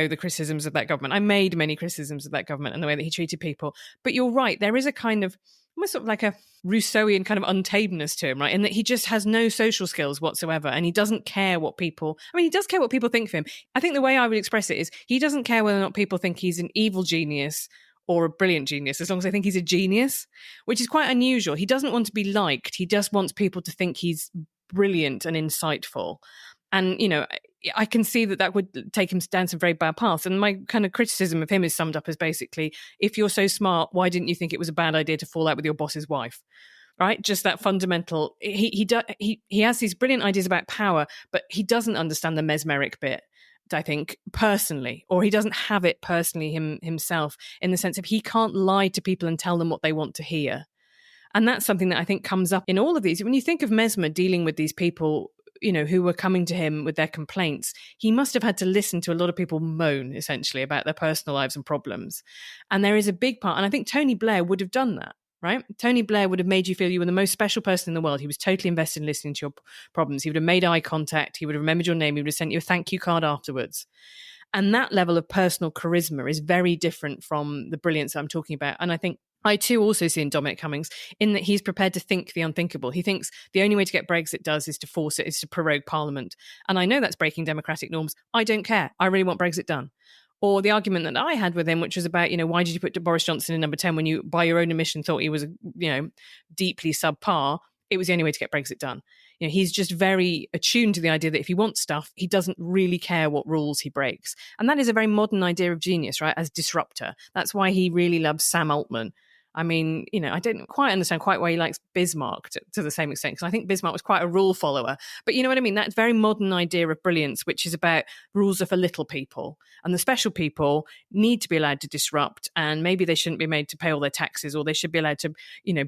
the criticisms of that government. I made many criticisms of that government and the way that he treated people. But you're right, there is a kind of, almost sort of like a Rousseauian kind of untamedness to him, right? In that he just has no social skills whatsoever, and he doesn't care what people, he does care what people think of him. I think the way I would express it is he doesn't care whether or not people think he's an evil genius or a brilliant genius, as long as they think he's a genius, which is quite unusual. He doesn't want to be liked. He just wants people to think he's brilliant and insightful. And, I can see that would take him down some very bad paths. And my kind of criticism of him is summed up as basically, if you're so smart, why didn't you think it was a bad idea to fall out with your boss's wife? Right? Just that fundamental, he has these brilliant ideas about power, but he doesn't understand the mesmeric bit, I think, personally, or he doesn't have it personally himself, in the sense of he can't lie to people and tell them what they want to hear. And that's something that I think comes up in all of these. When you think of Mesmer dealing with these people, who were coming to him with their complaints, he must have had to listen to a lot of people moan, essentially, about their personal lives and problems. And there is a big part, and I think Tony Blair would have done that, right? Tony Blair would have made you feel you were the most special person in the world. He was totally invested in listening to your problems. He would have made eye contact. He would have remembered your name. He would have sent you a thank you card afterwards. And that level of personal charisma is very different from the brilliance that I'm talking about. And I think I too also see in Dominic Cummings in that he's prepared to think the unthinkable. He thinks the only way to get Brexit is to force it, is to prorogue Parliament. And I know that's breaking democratic norms. I don't care. I really want Brexit done. Or the argument that I had with him, which was about, why did you put Boris Johnson in number 10 when you, by your own admission, thought he was, deeply subpar? It was the only way to get Brexit done. He's just very attuned to the idea that if he wants stuff, he doesn't really care what rules he breaks. And that is a very modern idea of genius, right? As disruptor. That's why he really loves Sam Altman. I mean, I don't quite understand quite why he likes Bismarck to the same extent, because I think Bismarck was quite a rule follower. But you know what I mean? That very modern idea of brilliance, which is about rules are for little people. And the special people need to be allowed to disrupt, and maybe they shouldn't be made to pay all their taxes, or they should be allowed to,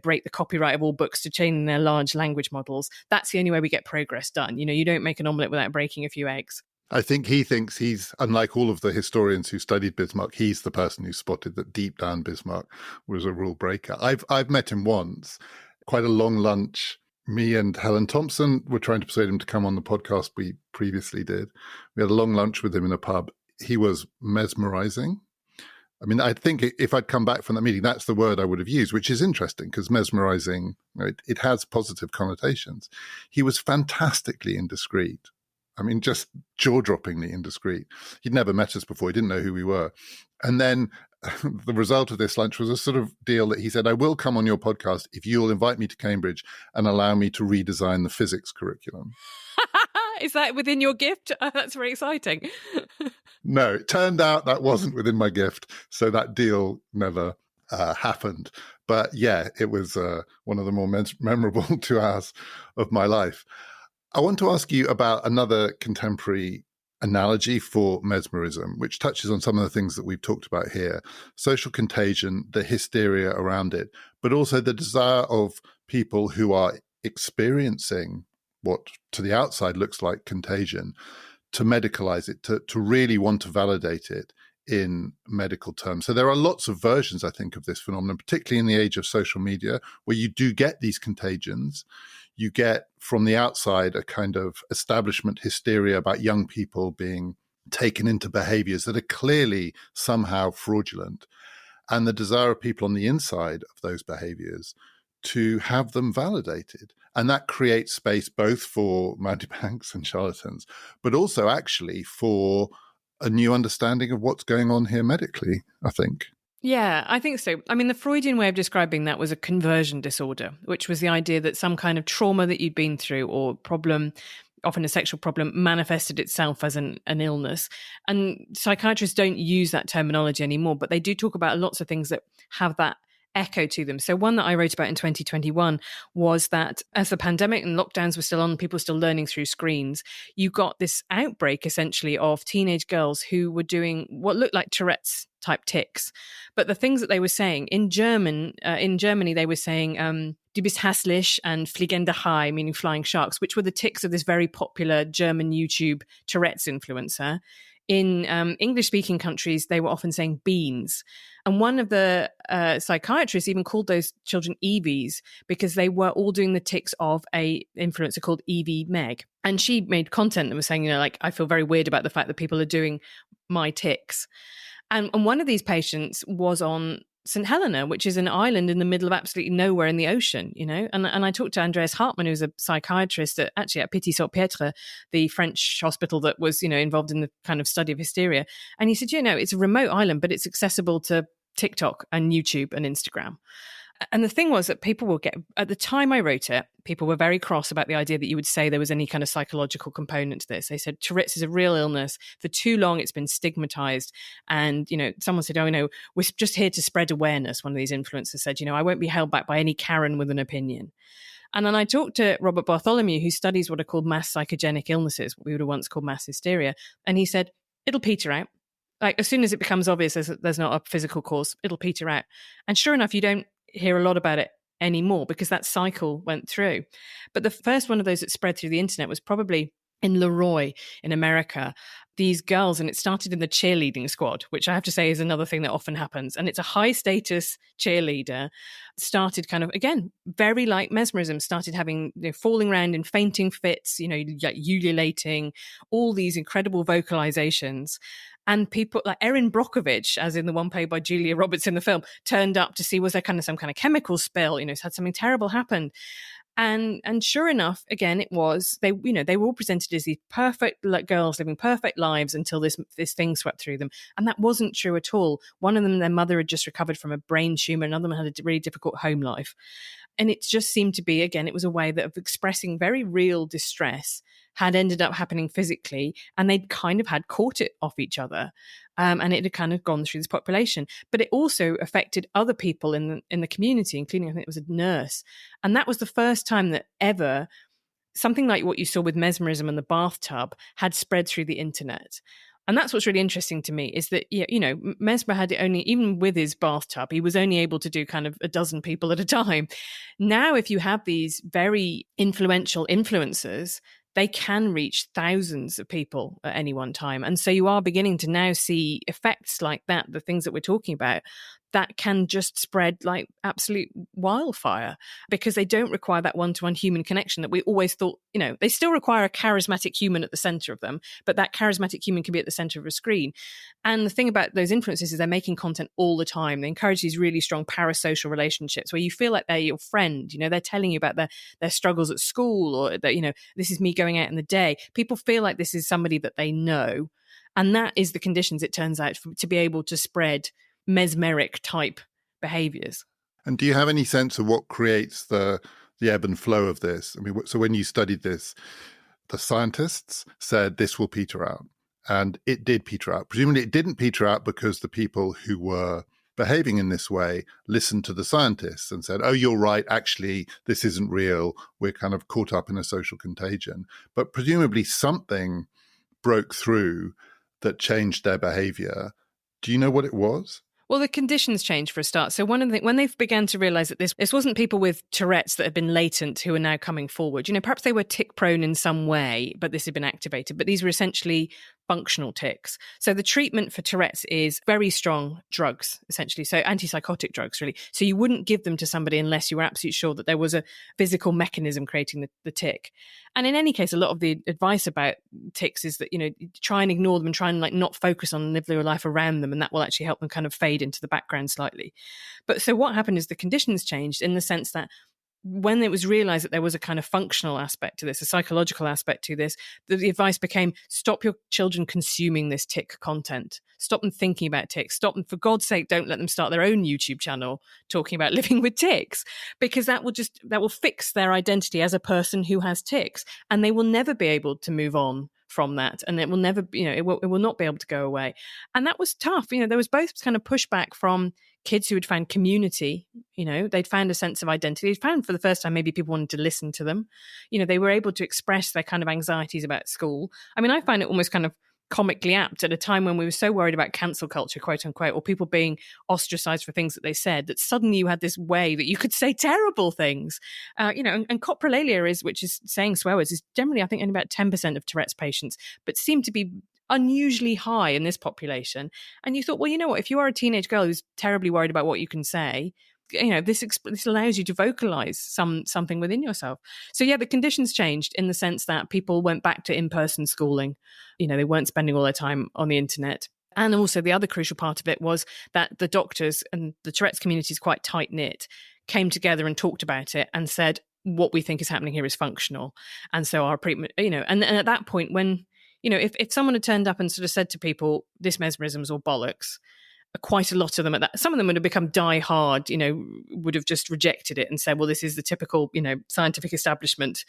break the copyright of all books to chain their large language models. That's the only way we get progress done. You don't make an omelette without breaking a few eggs. I think he thinks he's, unlike all of the historians who studied Bismarck, he's the person who spotted that deep down Bismarck was a rule breaker. I've met him once, quite a long lunch. Me and Helen Thompson were trying to persuade him to come on the podcast we previously did. We had a long lunch with him in a pub. He was mesmerizing. I mean, I think if I'd come back from that meeting, that's the word I would have used, which is interesting because mesmerizing, it has positive connotations. He was fantastically indiscreet. I mean, just jaw-droppingly indiscreet. He'd never met us before. He didn't know who we were. And then the result of this lunch was a sort of deal that he said, I will come on your podcast if you'll invite me to Cambridge and allow me to redesign the physics curriculum. Is that within your gift? That's very exciting. No, it turned out that wasn't within my gift. So that deal never happened. But yeah, it was one of the more memorable 2 hours of my life. I want to ask you about another contemporary analogy for mesmerism, which touches on some of the things that we've talked about here. Social contagion, the hysteria around it, but also the desire of people who are experiencing what to the outside looks like contagion to medicalize it, to really want to validate it in medical terms. So there are lots of versions, I think, of this phenomenon, particularly in the age of social media, where you do get these contagions. You get from the outside a kind of establishment hysteria about young people being taken into behaviors that are clearly somehow fraudulent, and the desire of people on the inside of those behaviors to have them validated. And that creates space both for mountebanks and charlatans, but also actually for a new understanding of what's going on here medically, I think. Yeah, I think so. I mean, the Freudian way of describing that was a conversion disorder, which was the idea that some kind of trauma that you'd been through or problem, often a sexual problem, manifested itself as an illness. And psychiatrists don't use that terminology anymore, but they do talk about lots of things that have that echo to them. So one that I wrote about in 2021 was that as the pandemic and lockdowns were still on, people were still learning through screens, you got this outbreak essentially of teenage girls who were doing what looked like Tourette's type tics. But the things that they were saying in Germany, they were saying Du bist hässlich and fliegende Hai, meaning flying sharks, which were the tics of this very popular German YouTube Tourette's influencer. In English-speaking countries, they were often saying beans. And one of the psychiatrists even called those children EVs because they were all doing the tics of a influencer called Evie Meg. And she made content that was saying, like, I feel very weird about the fact that people are doing my tics. And one of these patients was on St. Helena, which is an island in the middle of absolutely nowhere in the ocean, And I talked to Andreas Hartmann, who's a psychiatrist at Pity-Salpêtre, the French hospital that was, involved in the kind of study of hysteria. And he said, it's a remote island, but it's accessible to TikTok and YouTube and Instagram. And the thing was that people will get, at the time I wrote it, people were very cross about the idea that you would say there was any kind of psychological component to this. They said Tourette's is a real illness. For too long, it's been stigmatized. And, someone said, we're just here to spread awareness. One of these influencers said, I won't be held back by any Karen with an opinion. And then I talked to Robert Bartholomew, who studies what are called mass psychogenic illnesses, what we would have once called mass hysteria. And he said, it'll peter out. Like, as soon as it becomes obvious there's not a physical cause, it'll peter out. And sure enough, you don't hear a lot about it anymore because that cycle went through. But the first one of those that spread through the internet was probably in Leroy in America. These girls, and it started in the cheerleading squad, which I have to say is another thing that often happens. And it's a high status cheerleader, started kind of, again, very like mesmerism, started having, falling around in fainting fits, like ululating, all these incredible vocalizations. And people like Erin Brockovich, as in the one played by Julia Roberts in the film, turned up to see was there kind of some kind of chemical spill, had something terrible happened. And sure enough, again, it was, they were all presented as these perfect girls living perfect lives until this thing swept through them. And that wasn't true at all. One of them, their mother had just recovered from a brain tumor. Another one had a really difficult home life. And it just seemed to be, again, it was a way of expressing very real distress had ended up happening physically, and they'd kind of had caught it off each other. And it had kind of gone through this population. But it also affected other people in the community, including, I think it was a nurse. And that was the first time that ever something like what you saw with mesmerism and the bathtub had spread through the internet. And that's what's really interesting to me is that, Mesmer had it only, even with his bathtub, he was only able to do kind of a dozen people at a time. Now, if you have these very influential influencers, they can reach thousands of people at any one time. And so you are beginning to now see effects like that, the things that we're talking about, that can just spread like absolute wildfire because they don't require that one-to-one human connection that we always thought, they still require a charismatic human at the center of them, but that charismatic human can be at the center of a screen. And the thing about those influencers is they're making content all the time. They encourage these really strong parasocial relationships where you feel like they're your friend, they're telling you about their struggles at school or that, this is me going out in the day. People feel like this is somebody that they know. And that is the conditions, it turns out, to be able to spread mesmeric type behaviors. And do you have any sense of what creates the ebb and flow of this? I mean, so when you studied this, the scientists said this will peter out, and it did peter out. Presumably it didn't peter out because the people who were behaving in this way listened to the scientists and said, oh, you're right, actually, this isn't real. We're kind of caught up in a social contagion. But presumably something broke through that changed their behavior. Do you know what it was? Well, the conditions changed for a start. So when they began to realize that this wasn't people with Tourette's that had been latent who are now coming forward, perhaps they were tick prone in some way, but this had been activated. But these were essentially functional tics. So the treatment for Tourette's is very strong drugs, essentially. So antipsychotic drugs, really. So you wouldn't give them to somebody unless you were absolutely sure that there was a physical mechanism creating the tic. And in any case, a lot of the advice about tics is that, try and ignore them and try and not focus on and live your life around them. And that will actually help them kind of fade into the background slightly. But so what happened is the conditions changed in the sense that when it was realized that there was a kind of functional aspect to this, a psychological aspect to this, the advice became, stop your children consuming this tic content. Stop them thinking about tics. Stop them, for God's sake, don't let them start their own YouTube channel talking about living with tics, because that will fix their identity as a person who has tics, and they will never be able to move on from that, and it will never, it will not be able to go away. And that was tough. There was both kind of pushback from kids who had found community, they'd found a sense of identity. They'd found for the first time maybe people wanted to listen to them. They were able to express their kind of anxieties about school. I mean, I find it almost kind of comically apt at a time when we were so worried about cancel culture, quote unquote, or people being ostracized for things that they said, that suddenly you had this way that you could say terrible things. And coprolalia which is saying swear words, is generally, I think, only about 10% of Tourette's patients, but seem to be unusually high in this population. And you thought, well, you know what, if you are a teenage girl who's terribly worried about what you can say, this allows you to vocalize something within yourself. So yeah, the conditions changed in the sense that people went back to in-person schooling. They weren't spending all their time on the internet. And also the other crucial part of it was that the doctors, and the Tourette's community is quite tight-knit, came together and talked about it and said, what we think is happening here is functional. And so our treatment, and at that point when, if someone had turned up and sort of said to people, this mesmerism's all bollocks, quite a lot of them some of them would have become die hard, would have just rejected it and said, well, this is the typical, scientific establishment,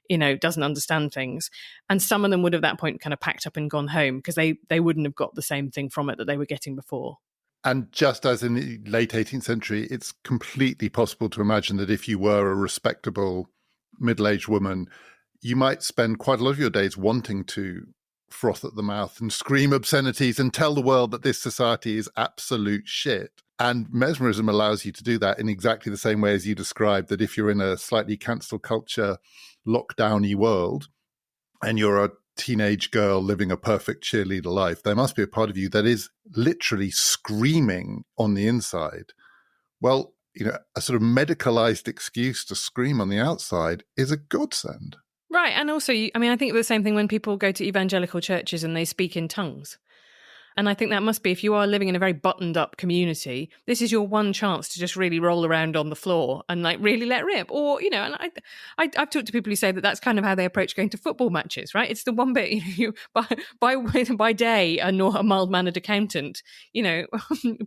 doesn't understand things. And some of them would have at that point kind of packed up and gone home because they wouldn't have got the same thing from it that they were getting before. And just as in the late 18th century, it's completely possible to imagine that if you were a respectable middle-aged woman, you might spend quite a lot of your days wanting to froth at the mouth and scream obscenities and tell the world that this society is absolute shit. And mesmerism allows you to do that in exactly the same way as you described, that if you're in a slightly cancel culture, lockdowny world, and you're a teenage girl living a perfect cheerleader life, there must be a part of you that is literally screaming on the inside. Well, a sort of medicalized excuse to scream on the outside is a godsend. Right. And also, I think the same thing when people go to evangelical churches and they speak in tongues. And I think that must be, if you are living in a very buttoned up community, this is your one chance to just really roll around on the floor and really let rip. Or, and I've talked to people who say that that's kind of how they approach going to football matches, right? It's the one bit, you by day, a mild-mannered accountant,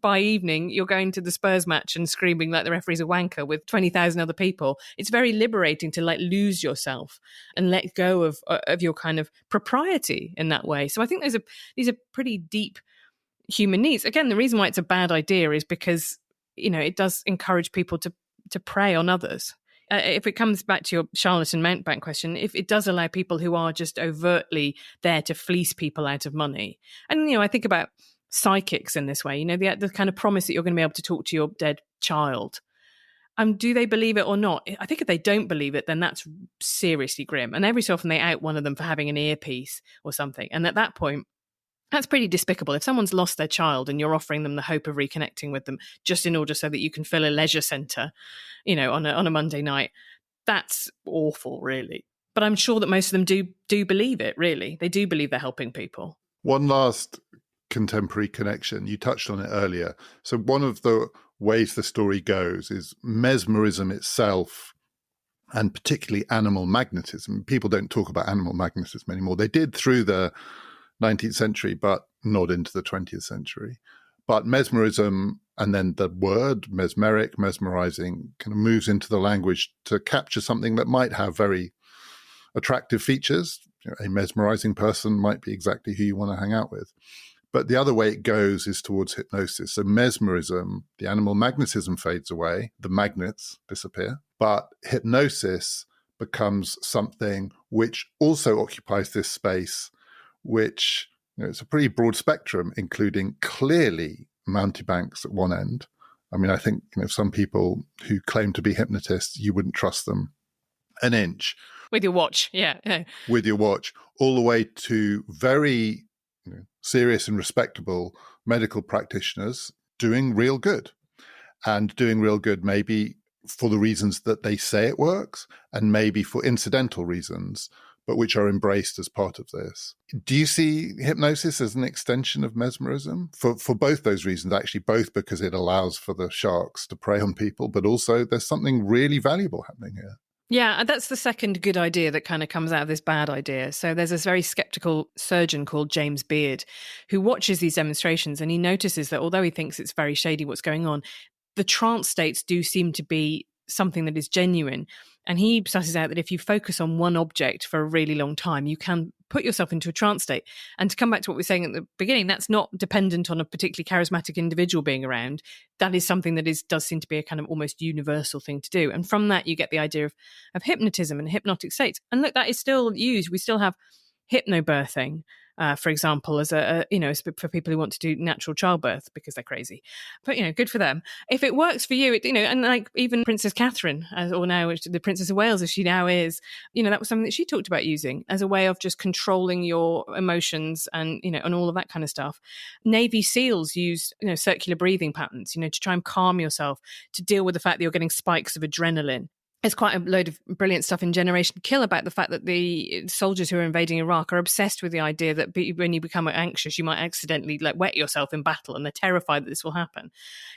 by evening, you're going to the Spurs match and screaming like the referee's a wanker with 20,000 other people. It's very liberating to lose yourself and let go of your kind of propriety in that way. So I think these are pretty deep human needs. Again, the reason why it's a bad idea is because, it does encourage people to prey on others. If it comes back to your charlatan mountebank question, if it does allow people who are just overtly there to fleece people out of money. And, I think about psychics in this way, the kind of promise that you're going to be able to talk to your dead child. Do they believe it or not? I think if they don't believe it, then that's seriously grim. And every so often they out one of them for having an earpiece or something. And at that point, that's pretty despicable. If someone's lost their child and you're offering them the hope of reconnecting with them just in order so that you can fill a leisure centre, on a Monday night, that's awful, really. But I'm sure that most of them do believe it, really. They do believe they're helping people. One last contemporary connection. You touched on it earlier. So one of the ways the story goes is mesmerism itself, and particularly animal magnetism. People don't talk about animal magnetism anymore. They did through the 19th century, but not into the 20th century. But mesmerism, and then the word mesmeric, mesmerizing, kind of moves into the language to capture something that might have very attractive features. A mesmerizing person might be exactly who you want to hang out with. But the other way it goes is towards hypnosis. So mesmerism, the animal magnetism fades away, the magnets disappear, but hypnosis becomes something which also occupies this space, which it's a pretty broad spectrum, including clearly mountebanks at one end. I mean, I think some people who claim to be hypnotists, you wouldn't trust them an inch. With your watch, yeah. With your watch, all the way to very serious and respectable medical practitioners doing real good. And doing real good maybe for the reasons that they say it works, and maybe for incidental reasons, but which are embraced as part of this. Do you see hypnosis as an extension of mesmerism? For both those reasons, actually, both because it allows for the sharks to prey on people, but also there's something really valuable happening here. Yeah, that's the second good idea that kind of comes out of this bad idea. So there's this very skeptical surgeon called James Beard who watches these demonstrations, and he notices that although he thinks it's very shady what's going on, the trance states do seem to be something that is genuine. And he susses out that if you focus on one object for a really long time, you can put yourself into a trance state. And to come back to what we were saying at the beginning, that's not dependent on a particularly charismatic individual being around. That is something that does seem to be a kind of almost universal thing to do. And from that, you get the idea of hypnotism and hypnotic states. And look, that is still used. We still have hypnobirthing, for example, as for people who want to do natural childbirth because they're crazy. But, good for them. If it works for you, and like even Princess Catherine, or now the Princess of Wales, as she now is, that was something that she talked about using as a way of just controlling your emotions and all of that kind of stuff. Navy SEALs use, circular breathing patterns, to try and calm yourself, to deal with the fact that you're getting spikes of adrenaline. There's quite a load of brilliant stuff in Generation Kill about the fact that the soldiers who are invading Iraq are obsessed with the idea that when you become anxious, you might accidentally wet yourself in battle, and they're terrified that this will happen.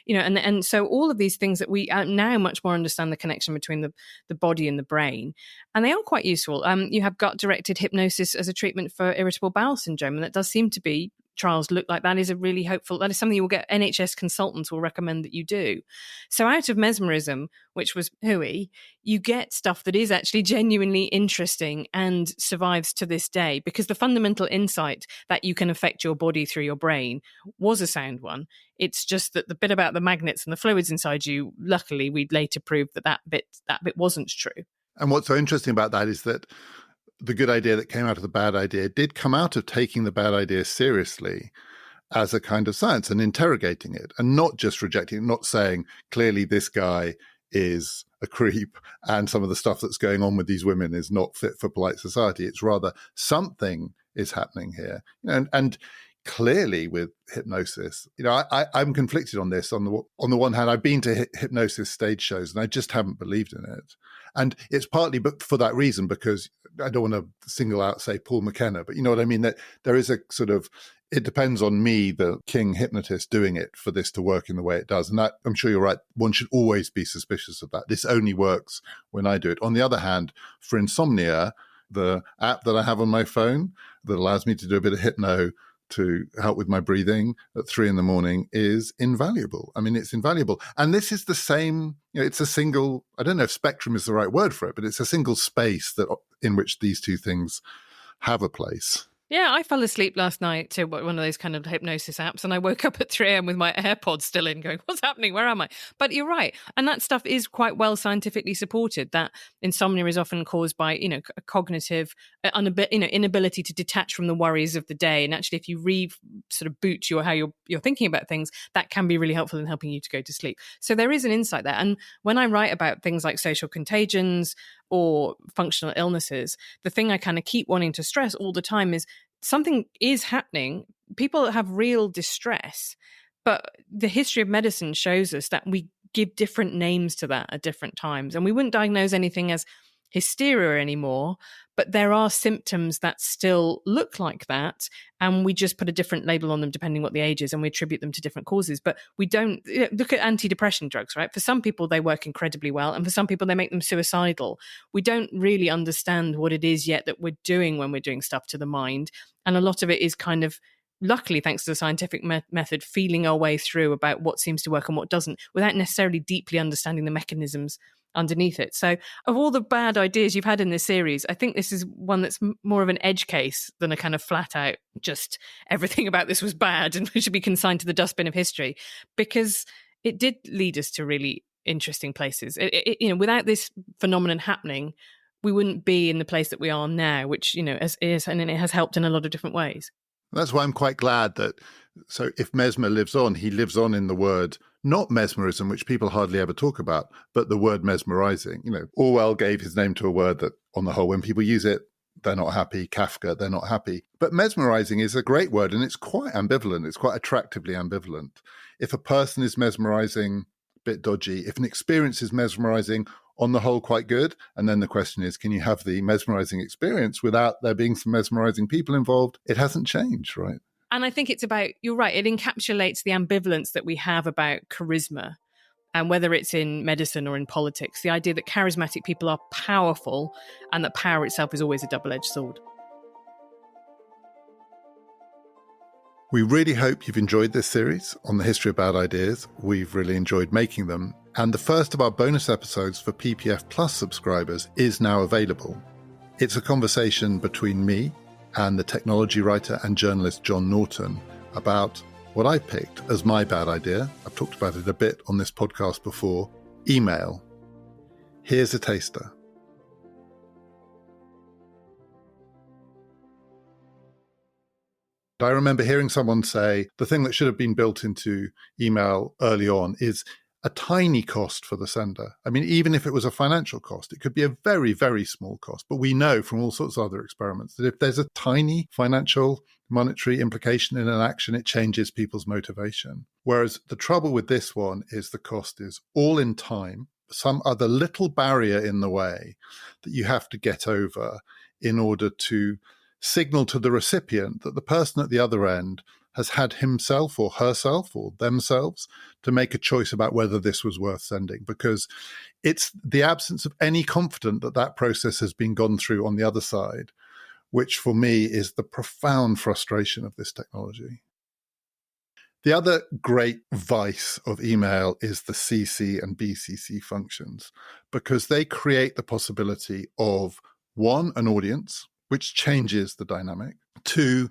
And so all of these things that we now much more understand the connection between the body and the brain, and they are quite useful. You have gut-directed hypnosis as a treatment for irritable bowel syndrome, and that does seem to be trials look like that is a really hopeful, that is something you will get, NHS consultants will recommend that you do. So out of mesmerism, which was hooey, you get stuff that is actually genuinely interesting and survives to this day, because the fundamental insight that you can affect your body through your brain was a sound one. It's just that the bit about the magnets and the fluids inside you, luckily we'd later proved that bit wasn't true. And what's so interesting about that is that the good idea that came out of the bad idea did come out of taking the bad idea seriously as a kind of science and interrogating it, and not just rejecting it, not saying clearly this guy is a creep and some of the stuff that's going on with these women is not fit for polite society. It's rather something is happening here. And clearly with hypnosis, I'm conflicted on this. On the one hand, I've been to hypnosis stage shows and I just haven't believed in it. And it's partly for that reason, because I don't want to single out, say, Paul McKenna, but you know what I mean? That there is a sort of, it depends on me, the king hypnotist, doing it for this to work in the way it does. And that, I'm sure you're right, one should always be suspicious of that. This only works when I do it. On the other hand, for insomnia, the app that I have on my phone that allows me to do a bit of hypno to help with my breathing at 3 a.m. is invaluable. I mean, it's invaluable. And this is the same, it's a single, I don't know if spectrum is the right word for it, but it's a single space in which these two things have a place. Yeah, I fell asleep last night to one of those kind of hypnosis apps, and I woke up at 3 a.m. with my AirPods still in, going, what's happening? Where am I? But you're right. And that stuff is quite well scientifically supported, that insomnia is often caused by, a cognitive inability to detach from the worries of the day. And actually, if you sort of boot how you're thinking about things, that can be really helpful in helping you to go to sleep. So there is an insight there. And when I write about things like social contagions or functional illnesses, the thing I kind of keep wanting to stress all the time is something is happening. People have real distress, but the history of medicine shows us that we give different names to that at different times. And we wouldn't diagnose anything as hysteria anymore, but there are symptoms that still look like that, and we just put a different label on them depending what the age is, and we attribute them to different causes. But we don't look at antidepressant drugs, right? For some people, they work incredibly well, and for some people, they make them suicidal. We don't really understand what it is yet that we're doing when we're doing stuff to the mind, and a lot of it is kind of, luckily, thanks to the scientific method, feeling our way through about what seems to work and what doesn't, without necessarily deeply understanding the mechanisms underneath it. So of all the bad ideas you've had in this series, I think this is one that's more of an edge case than a kind of flat out, just everything about this was bad and should be consigned to the dustbin of history, because it did lead us to really interesting places. Without this phenomenon happening, we wouldn't be in the place that we are now, which, and it has helped in a lot of different ways. That's why I'm quite glad that So if Mesmer lives on, he lives on in the word, not mesmerism, which people hardly ever talk about, but the word mesmerizing. Orwell gave his name to a word that, on the whole, when people use it, they're not happy. Kafka, they're not happy. But mesmerizing is a great word, and it's quite ambivalent. It's quite attractively ambivalent. If a person is mesmerizing, a bit dodgy. If an experience is mesmerizing, on the whole, quite good. And then the question is, can you have the mesmerizing experience without there being some mesmerizing people involved? It hasn't changed, right? And I think it's about, you're right, it encapsulates the ambivalence that we have about charisma. And whether it's in medicine or in politics, the idea that charismatic people are powerful and that power itself is always a double-edged sword. We really hope you've enjoyed this series on the history of bad ideas. We've really enjoyed making them. And the first of our bonus episodes for PPF Plus subscribers is now available. It's a conversation between me and the technology writer and journalist John Norton about what I picked as my bad idea. I've talked about it a bit on this podcast before. Email. Here's a taster. I remember hearing someone say the thing that should have been built into email early on is a tiny cost for the sender. I mean, even if it was a financial cost, it could be a very, very small cost. But we know from all sorts of other experiments that if there's a tiny financial monetary implication in an action, it changes people's motivation. Whereas the trouble with this one is the cost is all in time, some other little barrier in the way that you have to get over in order to signal to the recipient that the person at the other end has had himself or herself or themselves to make a choice about whether this was worth sending, because it's the absence of any confidence that that process has been gone through on the other side, which for me is the profound frustration of this technology. The other great vice of email is the CC and BCC functions, because they create the possibility of, one, an audience, which changes the dynamic, two,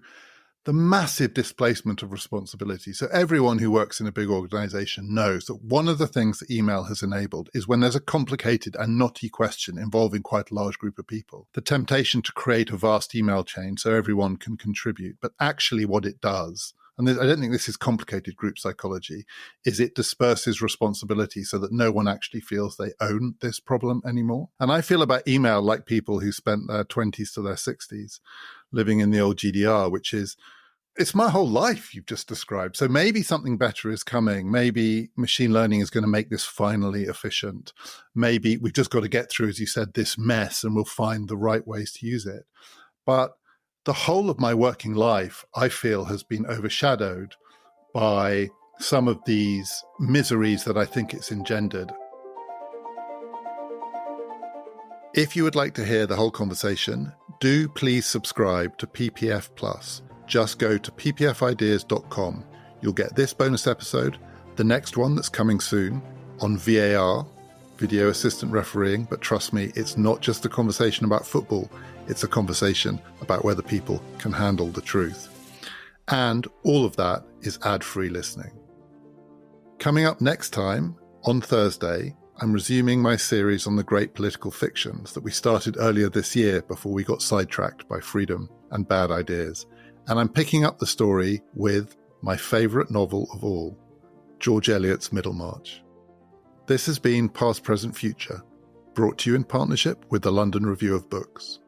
the massive displacement of responsibility. So everyone who works in a big organization knows that one of the things that email has enabled is when there's a complicated and knotty question involving quite a large group of people, the temptation to create a vast email chain so everyone can contribute. But actually what it does, and I don't think this is complicated group psychology, is it disperses responsibility so that no one actually feels they own this problem anymore. And I feel about email like people who spent their 20s to their 60s living in the old GDR, which is, it's my whole life you've just described. So maybe something better is coming. Maybe machine learning is going to make this finally efficient. Maybe we've just got to get through, as you said, this mess and we'll find the right ways to use it. But the whole of my working life, I feel, has been overshadowed by some of these miseries that I think it's engendered. If you would like to hear the whole conversation, do please subscribe to PPF Plus. Just go to ppfideas.com. You'll get this bonus episode, the next one that's coming soon, on VAR, video assistant refereeing, but trust me, it's not just a conversation about football, it's a conversation about whether people can handle the truth. And all of that is ad-free listening. Coming up next time, on Thursday, I'm resuming my series on the great political fictions that we started earlier this year before we got sidetracked by freedom and bad ideas. And I'm picking up the story with my favourite novel of all, George Eliot's Middlemarch. This has been Past, Present, Future, brought to you in partnership with the London Review of Books.